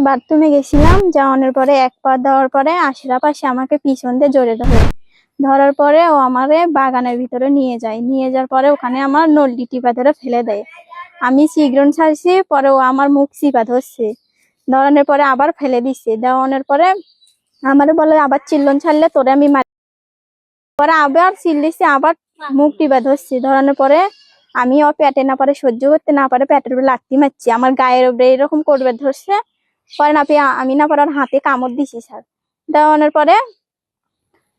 বাথরুমে গেছিলাম, যাওয়ানোর পরে এক পা দেওয়ার পরে আশরাফ আসে আমাকে পিছন দিয়ে জড়িয়ে ধরার পরে ও আমারে বাগানের ভিতরে নিয়ে যায়। নিয়ে যাওয়ার পরে ওখানে আমার নল্লি টিপা ধরে ফেলে দেয়। আমি সিগ্রন ছাড়ছি, পরে ও আমার মুখ চিপা ধরছে। ধরানোর পরে আবার ফেলে দিচ্ছে। দেওয়ানোর পরে আমারে বলে আবার চিল্লন ছাড়লে তোরে আমি মারি। পরে আবার চিল্লিছি, আবার মুখ টিপা ধরছি। ধরানোর পরে আমি ও পেটে না পারে, সহ্য করতে না পারে পেটের উপরে লাথি মারছি, আমার গায়ের উপরে এরকম করবে ধরছে। পরে না আমি না পারে হাতে কামড় দিছি স্যার। দেওয়ানোর পরে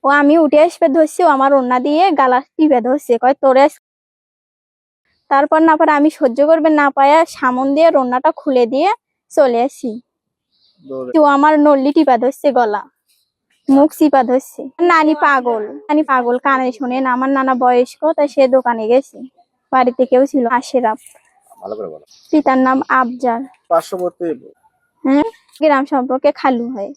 ও আমি উঠে আসবে ধরছি, ও আমার ওড়না দিয়ে গালা টিপে ধরছে, কয় তোরে। তারপর না পারে আমি সহ্য করবে না পায়া সামন দিয়ে ওড়নাটা খুলে দিয়ে চলে আসি। ও আমার নল্লি টিপা ধরছে, গলা মুখ চিপা ধরছে। নানি পাগল কানে শোনে না। আমার নানা বয়স্ক, তাই সে দোকানে গেছে। বাড়িতে কেউ ছিল আশরাফ, পিতার নাম আফজার। হ্যাঁ, গ্রাম সম্পর্কে খালু হয়।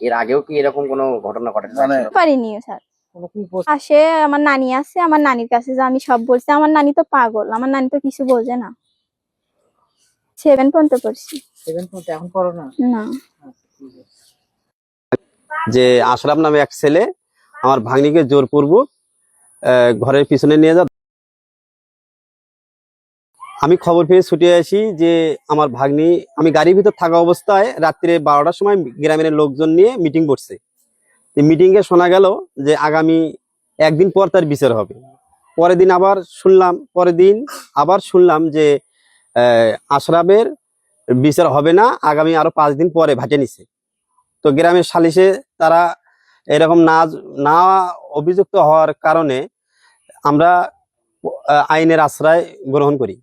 এর আগেও কি এরকম কোনো ঘটনা ঘটেছে? পারিনি স্যার। পাশে আমার নানি আছে, আমার নানির কাছে যে আমি সব বলছি। আমার নানি তো পাগল, আমার নানি তো কিছু বোঝে না। 7 পর্যন্ত পড়ছি। 7 পর্যন্ত এখন পড়ো না? না। যে আশরাফ নামে এক ছেলে আমার ভাগ্নিকে জোরপূর্বক ঘরের পিছনে নিয়ে যা। আমি খবর পেয়ে ছুটে আসি যে আমার ভাগ্নি, আমি গাড়ির ভিতর থাকা অবস্থায় রাত্রে 12টার সময় গ্রামের লোকজন নিয়ে মিটিং করছে। মিটিং এ শোনা গেল যে আগামী একদিন পর তার বিচার হবে। পরের দিন আবার শুনলাম যে আশরাফের বিচার হবে না, আগামী আরো 5 দিন পরে ভাটে নিছে। তো গ্রামের সালিশে তারা এরকম না অভিযুক্ত হওয়ার কারণে আমরা আইনের আশ্রয় গ্রহণ করি।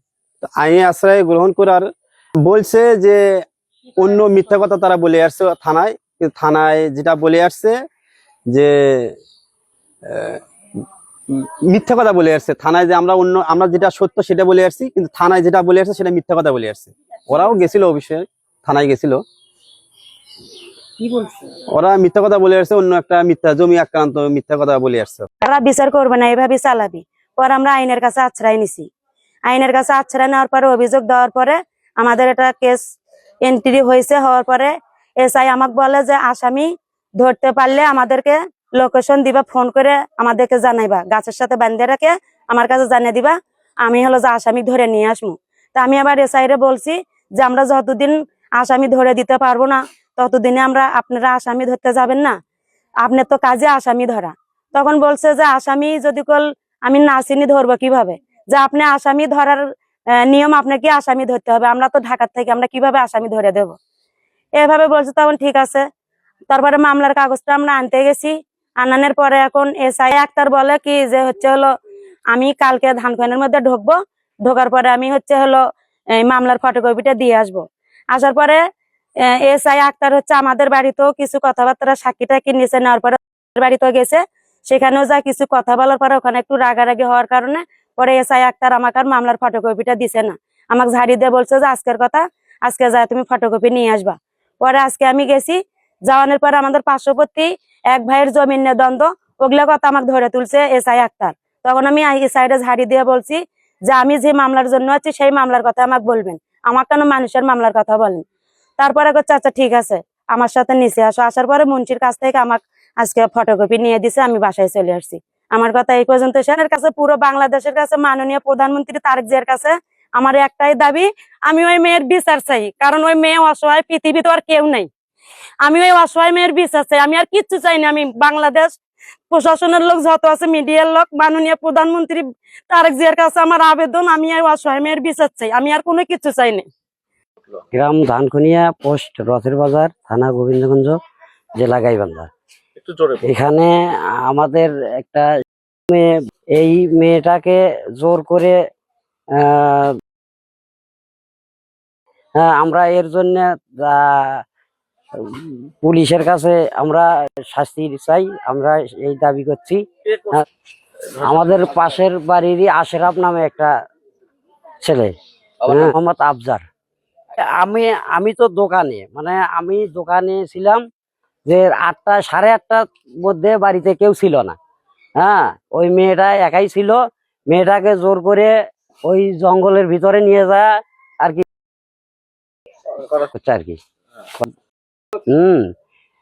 তো আইনের আশ্রয় গ্রহণ করার বলছে যে অন্য মিথ্যা কথা তারা বলে আসছে থানায়। কিন্তু থানায় যেটা বলে আসছে যে মিথ্যা কথা বলে আসছে থানায়, যে আমরা যেটা সত্য সেটা বলে আসছি, কিন্তু থানায় যেটা বলে আসছে সেটা মিথ্যা কথা বলে আসছে। ওরাও গেছিল, অবশ্যই থানায় গেছিল। কি বলছে? ওরা মিথ্যা কথা বলে আসছে, অন্য একটা মিথ্যা জমি আক্রান্ত মিথ্যা কথা বলে আসছে। তারা বিচার করবে না, এভাবে চালাবি। পরে আমরা আইনের কাছে আশ্রয় নিছি। আইনের কাছে আশ্রয় নেওয়ার পরে অভিযোগ দেওয়ার পরে আমাদের এটা কেস এন্ট্রি হওয়ার পরে এসআই আমাকে বলে যে আসামি ধরতে পারলে আমাদেরকে লোকেশন দিবা, ফোন করে আমাদেরকে জানাইবা, গাছের সাথে বাঁধে রেখে আমার কাছে জানিয়ে দিবা, আমি যে আসামি ধরে নিয়ে আসবো। তা আমি আবার এসআই রে বলছি যে আমরা যতদিন আসামি ধরে দিতে পারবো না ততদিনে আপনারা আসামি ধরতে যাবেন না, আপনার তো কাজে আসামি ধরা। তখন বলছে যে আসামি যদি আমি না চিনি ধরবো কিভাবে, যে আপনি আসামি ধরার নিয়ম আপনাকে আসামি ধরতে হবে, আমরা তো ঢাকার থেকে আমরা কিভাবে আসামি ধরে দেব, এভাবে বলছে। তখন ঠিক আছে। তারপরে মামলার কাগজটা আমরা আনতে গেছি। আনানোর পরে এখন এসআই আক্তার বলে কি যে আমি কালকে ধানখনের মধ্যে ঢোকার পরে আমি এই মামলার ফটোকপিটা দিয়ে আসবো। আসার পরে এসআই আক্তার আমাদের বাড়িতেও কিছু কথাবার্তা সাক্ষীটা নিচে নেওয়ার পরে বাড়িতেও গেছে, সেখানেও যা কিছু কথা বলার পরে ওখানে একটু রাগারাগি হওয়ার কারণে পরে এসআই আক্তার আমাকে আর মামলার ফটোকপিটা দিছে না। আমাকে ঝাড়ি দিয়ে বলছে যে আজকের কথা আজকে যায় তুমি ফটোকপি নিয়ে আসবা। পরে আজকে আমি গেছি, যাওয়ানোর পরে আমাদের পার্শ্ববর্তী এক ভাইয়ের জমিন নিয়ে দ্বন্দ্ব, ওগুলো কথা আমাকে ধরে তুলছে এসআই আক্তার। তখন আমি এসআইরে ঝাড়ি দিয়ে বলছি যে আমি যে মামলার জন্য আছি সেই মামলার কথা আমাকে বলবেন, আমার কেন মানুষের মামলার কথা বলেন। তারপরে আচ্ছা ঠিক আছে আমার সাথে নিচে আসো। আসার পরে মুন্সির কাছ থেকে আমাকে আজকে ফটোকপি নিয়ে দিছে, আমি বাসায় চলে আসছি। আমার কথা এই পর্যন্ত। সেনের কাছে পুরো বাংলাদেশের কাছে মাননীয় প্রধানমন্ত্রী তারেক জিয়ার কাছে আমার একটাই দাবি, আমি ওই মেয়ের বিচার চাই, কারণ ওই মেয়ে অসহায়, পৃথিবীতে আর কেউ নাই। আমি ওই অসহায় মেয়ের বিচার চাই, আমি আর কিচ্ছু চাই না। আমি বাংলাদেশ প্রশাসনের লোক যত আছে, মিডিয়ার লোক, মাননীয় প্রধানমন্ত্রী তারেক জিয়ার কাছে আমার আবেদন, আমি ওই অসহায় মেয়ের বিচার চাই, আমি আর কোনো কিছু চাই না। গ্রাম ধানখনিয়া, পোস্ট রথের বাজার, থানা গোবিন্দগঞ্জ, জেলা গাইবান্ধা। এখানে আমাদের একটা মেয়ে, এই মেয়েটাকে জোর করে আমরা এর জন্য পুলিশের কাছে আমরা শাস্তি চাই, আমরা এই দাবি করছি। আমাদের পাশের বাড়িরই আশরাফ নামে একটা ছেলে, মোহাম্মদ আফজার। আমি তো দোকানে, আমি দোকানে ছিলাম, যে 8টা সাড়ে 8টার মধ্যে বাড়িতে কেউ ছিল না। ওই মেয়েটা একাই ছিল। মেয়েটাকে জোর করে ওই জঙ্গলের ভিতরে নিয়ে যায় আর কি হচ্ছে আর কি।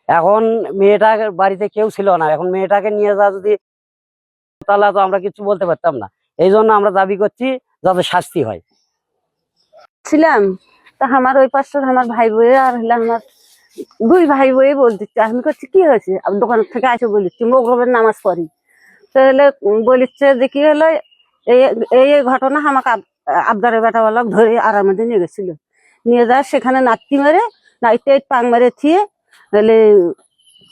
এখন মেয়েটার বাড়িতে কেউ ছিল না, এখন মেয়েটাকে নিয়ে যা যদি তাহলে তো আমরা কিছু বলতে পারতাম না। এই জন্য আমরা দাবি করছি যাতে শাস্তি হয়। ছিলাম তা আমার ওই পাশে আমার ভাই বই আর হলে আমার দুই ভাই বই বলতেছে, আমি করছি কি হয়েছে, আমি দোকান থেকে আসে বলিচ্ছি মগরবের নামাজ পড়ি, তাহলে বলিচ্ছে যে কি হলো এই এই এই ঘটনা আমাকে আবদারের বেটাওয়ালা ধরে আরার মধ্যে নিয়ে গেছিল, নিয়ে যায় সেখানে নাতি মেরে নাইতে পাং মেরে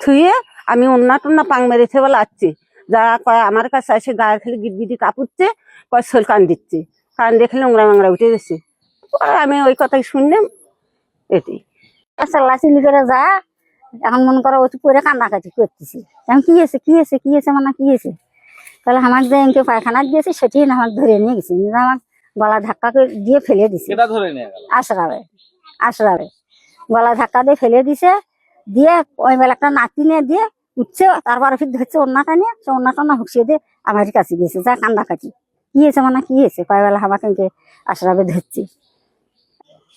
থুয়ে আমি অন্য টন্না পাং মেরেছে বলে আসছি, যা কয় আমার কাছে এসে গায়ের খালি গিটগিটি কাঁপুচ্ছে, কয় শোল কান দিচ্ছে, কান দেখে নোংরা নোংরা উঠে গেছে। আমি ওই কথাই শুনলাম এটি চিল্লাচিল্লি করে যা এখন মনে করো ওই পরে কান্নাকাটি করতেছি, এখন কি হয়েছে কি হয়েছে কি হয়েছে মানে কি হয়েছে, তাহলে আমার যে এমকে পায়খানা দিয়েছে সেটি আমার ধরে নিয়ে গেছে, নিয়ে আমার গলা ধাক্কা করে দিয়ে ফেলে দিছে, আশরাবে গলা ধাক্কা দিয়ে ফেলে দিছে, দিয়ে ওই বেলা একটা নাতি নিয়ে দিয়ে উঠছে, তারপরে ফির ধরছে অন্যটা নিয়ে, সে অন্যটা না হুসিয়ে দিয়ে আমার কাছে গেছে, যা কান্দাকাটি কি হয়েছে মানে কি হয়েছে, কয় বেলা আমাকে এমকে আশরাবে ধরছি।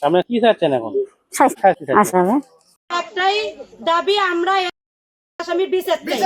আমরা কি চাচ্ছেন এখন? আশরাবে একটাই দাবি, আমরা আসামির বিচার চাই।